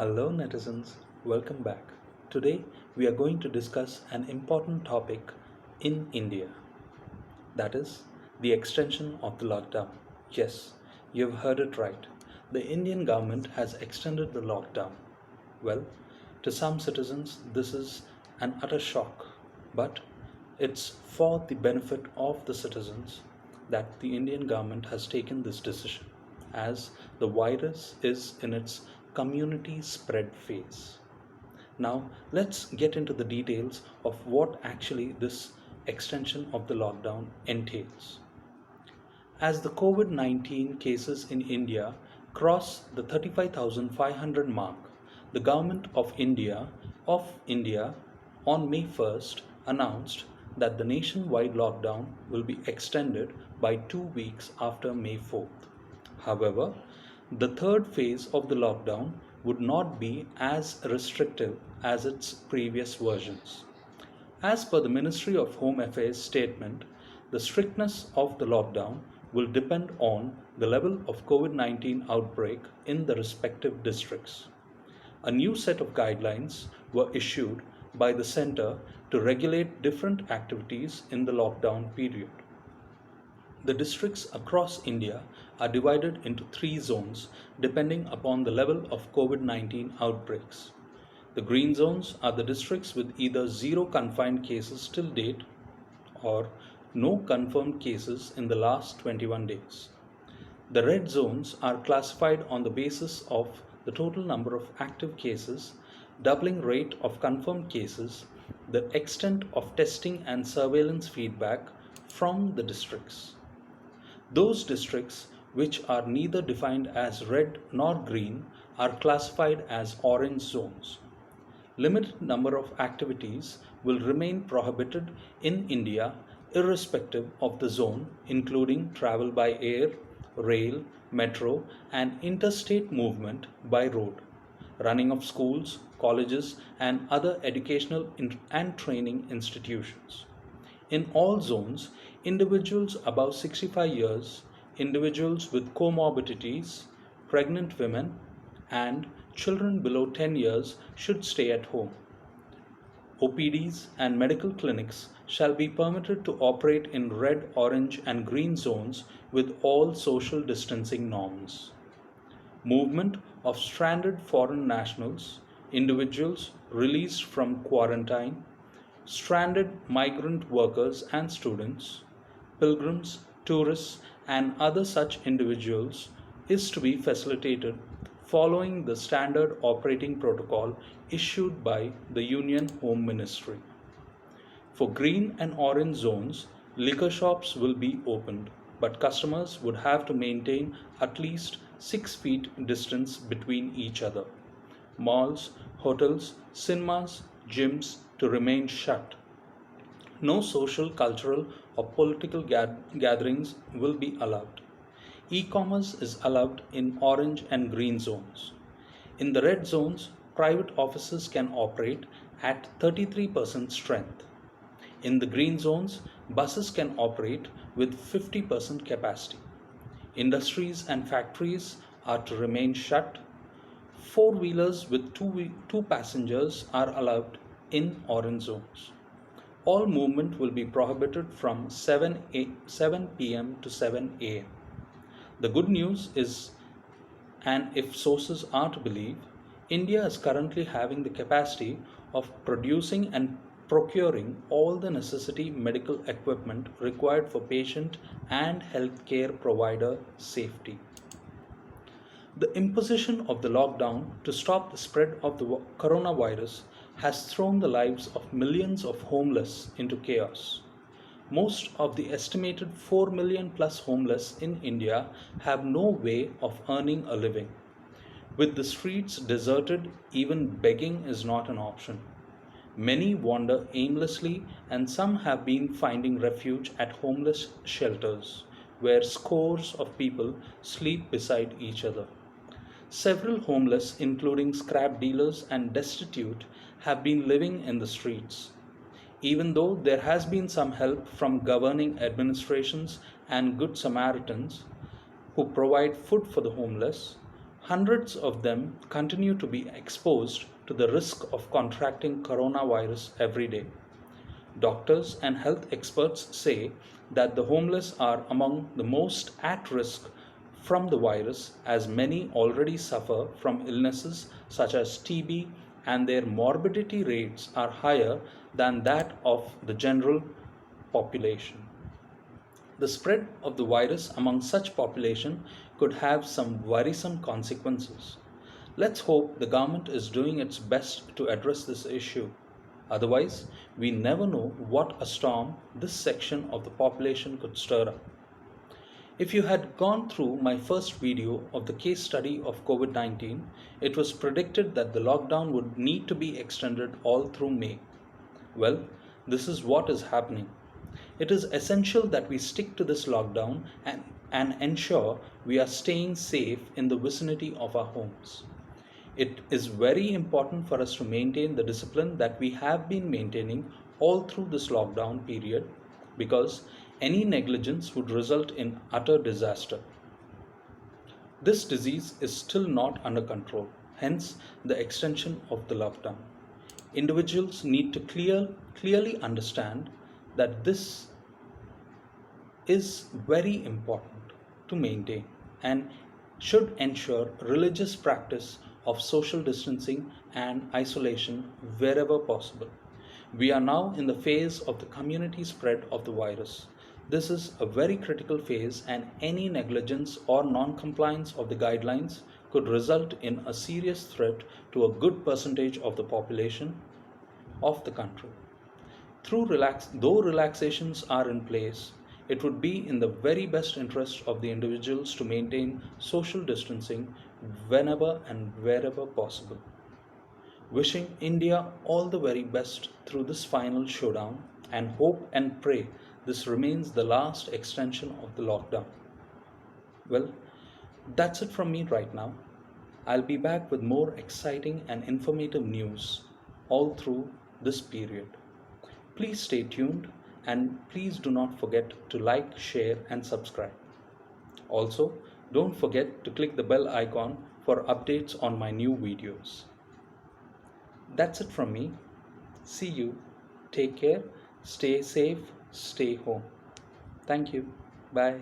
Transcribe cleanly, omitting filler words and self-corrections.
Hello, netizens. Welcome back. Today, we are going to discuss an important topic in India, that is, the extension of the lockdown. Yes, you've heard it right. The Indian government has extended the lockdown. Well, to some citizens, this is an utter shock, but it's for the benefit of the citizens that the Indian government has taken this decision, as the virus is in its community spread phase. Now, let's get into the details of what actually this extension of the lockdown entails. As the COVID 19 cases in India cross the 35,500 mark, the Government of India on May 1st announced that the nationwide lockdown will be extended by 2 weeks after May 4th. However, the third phase of the lockdown would not be as restrictive as its previous versions. As per the Ministry of Home Affairs statement, the strictness of the lockdown will depend on the level of COVID 19 outbreak in the respective districts. A new set of guidelines were issued by the center to regulate different activities in the lockdown period. The districts across India are divided into three zones depending upon the level of COVID 19 outbreaks. The green zones are the districts with either zero confined cases till date or no confirmed cases in the last 21 days. The red zones are classified on the basis of the total number of active cases, doubling rate of confirmed cases, the extent of testing and surveillance feedback from the districts. Those districts which are neither defined as red nor green are classified as orange zones. Limited number of activities will remain prohibited in India irrespective of the zone, including travel by air, rail, metro, and interstate movement by road, running of schools, colleges, and other educational and training institutions. In all zones, individuals above 65 years, individuals with comorbidities, pregnant women, and children below 10 years should stay at home. OPDs and medical clinics shall be permitted to operate in red, orange, and green zones with all social distancing norms. Movement of stranded foreign nationals, individuals released from quarantine, stranded migrant workers and students, pilgrims, tourists, and other such individuals is to be facilitated following the standard operating protocol issued by the Union Home Ministry. For green and orange zones, liquor shops will be opened, but customers would have to maintain at least 6 feet distance between each other. Malls, hotels, cinemas, gyms to remain shut. No social, cultural, or political gatherings will be allowed. E-commerce is allowed in orange and green zones. In the red zones, private offices can operate at 33% strength. In the green zones, buses can operate with 50% capacity. Industries and factories are to remain shut. Four-wheelers with two passengers are allowed in orange zones. All movement will be prohibited from 7 p.m. to 7 a.m. The good news is, and if sources are to believe, India is currently having the capacity of producing and procuring all the necessary medical equipment required for patient and healthcare provider safety. The imposition of the lockdown to stop the spread of the coronavirus has thrown the lives of millions of homeless into chaos. Most of the estimated 4 million plus homeless in India have no way of earning a living. With the streets deserted, even begging is not an option. Many wander aimlessly, and some have been finding refuge at homeless shelters, where scores of people sleep beside each other. Several homeless, including scrap dealers and destitute, have been living in the streets. Even though there has been some help from governing administrations and Good Samaritans who provide food for the homeless, Hundreds of them continue to be exposed to the risk of contracting coronavirus every day. Doctors and health experts say that the homeless are among the most at risk from the virus, as many already suffer from illnesses such as TB, and their morbidity rates are higher than that of the general population. The spread of the virus among such population could have some worrisome consequences. Let's hope the government is doing its best to address this issue. Otherwise, we never know what a storm this section of the population could stir up. If you had gone through my first video of the case study of COVID-19, it was predicted that the lockdown would need to be extended all through May. Well, this is what is happening. It is essential that we stick to this lockdown and ensure we are staying safe in the vicinity of our homes. It is very important for us to maintain the discipline that we have been maintaining all through this lockdown period, because any negligence would result in utter disaster. This disease is still not under control, hence the extension of the lockdown. Individuals need to clearly understand that this is very important to maintain and should ensure religious practice of social distancing and isolation wherever possible. We are now in the phase of the community spread of the virus. This is a very critical phase, and any negligence or non-compliance of the guidelines could result in a serious threat to a good percentage of the population of the country. Though relaxations are in place, it would be in the very best interest of the individuals to maintain social distancing whenever and wherever possible. Wishing India all the very best through this final showdown, and hope and pray this remains the last extension of the lockdown. Well, that's it from me right now. I'll be back with more exciting and informative news all through this period. Please stay tuned, and please do not forget to like, share, and subscribe. Also, don't forget to click the bell icon for updates on my new videos. That's it from me. See you. Take care. Stay safe. Stay home. Thank you. Bye.